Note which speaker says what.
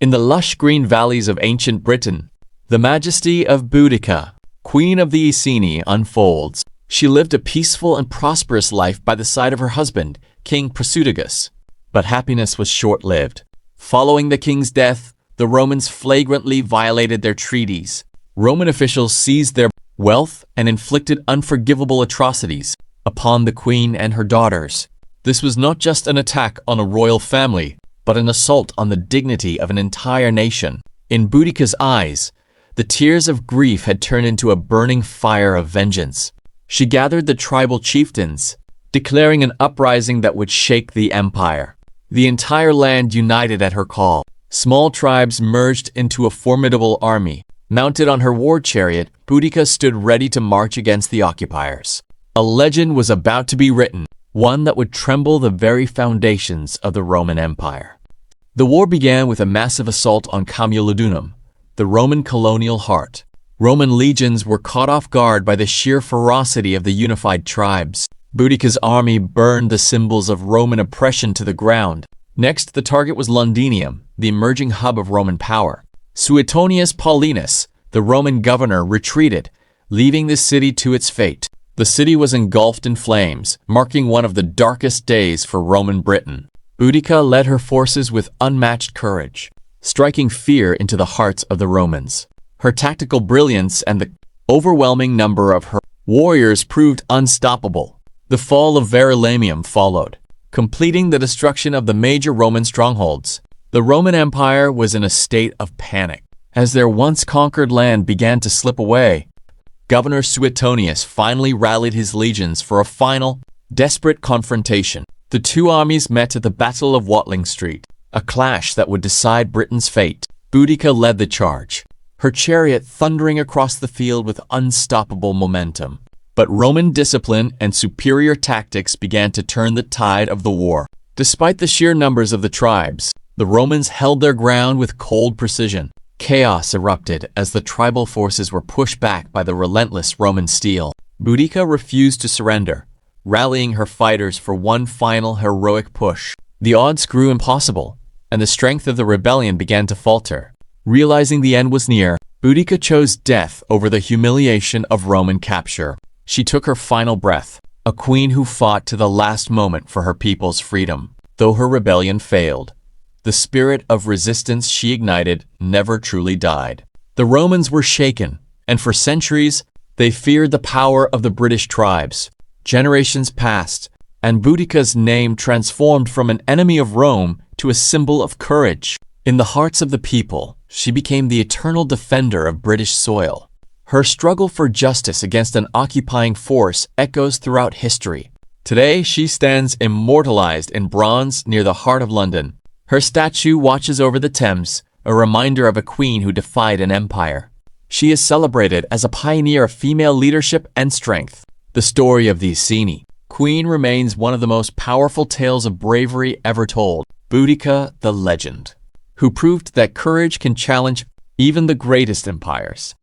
Speaker 1: In the lush green valleys of ancient Britain, the majesty of Boudica, queen of the Iceni, unfolds. She lived a peaceful and prosperous life by the side of her husband, King Prasutagus. But happiness was short-lived. Following the king's death, the Romans flagrantly violated their treaties. Roman officials seized their wealth and inflicted unforgivable atrocities upon the queen and her daughters. This was not just an attack on a royal family, but an assault on the dignity of an entire nation. In Boudica's eyes, the tears of grief had turned into a burning fire of vengeance. She gathered the tribal chieftains, declaring an uprising that would shake the empire. The entire land united at her call. Small tribes merged into a formidable army. Mounted on her war chariot, Boudica stood ready to march against the occupiers. A legend was about to be written, one that would tremble the very foundations of the Roman Empire. The war began with a massive assault on Camulodunum, the Roman colonial heart. Roman legions were caught off guard by the sheer ferocity of the unified tribes. Boudica's army burned the symbols of Roman oppression to the ground. Next, the target was Londinium, the emerging hub of Roman power. Suetonius Paulinus, the Roman governor, retreated, leaving the city to its fate. The city was engulfed in flames, marking one of the darkest days for Roman Britain. Boudica led her forces with unmatched courage, striking fear into the hearts of the Romans. Her tactical brilliance and the overwhelming number of her warriors proved unstoppable. The fall of Verulamium followed, completing the destruction of the major Roman strongholds. The Roman Empire was in a state of panic. As their once conquered land began to slip away, Governor Suetonius finally rallied his legions for a final, desperate confrontation. The two armies met at the Battle of Watling Street, a clash that would decide Britain's fate. Boudica led the charge, her chariot thundering across the field with unstoppable momentum. But Roman discipline and superior tactics began to turn the tide of the war. Despite the sheer numbers of the tribes, the Romans held their ground with cold precision. Chaos erupted as the tribal forces were pushed back by the relentless Roman steel. Boudica refused to surrender, rallying her fighters for one final heroic push. The odds grew impossible, and the strength of the rebellion began to falter. Realizing the end was near, Boudica chose death over the humiliation of Roman capture. She took her final breath, a queen who fought to the last moment for her people's freedom. Though her rebellion failed, the spirit of resistance she ignited never truly died. The Romans were shaken, and for centuries, they feared the power of the British tribes. Generations passed, and Boudica's name transformed from an enemy of Rome to a symbol of courage. In the hearts of the people, she became the eternal defender of British soil. Her struggle for justice against an occupying force echoes throughout history. Today, she stands immortalized in bronze near the heart of London. Her statue watches over the Thames, a reminder of a queen who defied an empire. She is celebrated as a pioneer of female leadership and strength. The story of the Iceni queen remains one of the most powerful tales of bravery ever told. Boudica, the legend, who proved that courage can challenge even the greatest empires.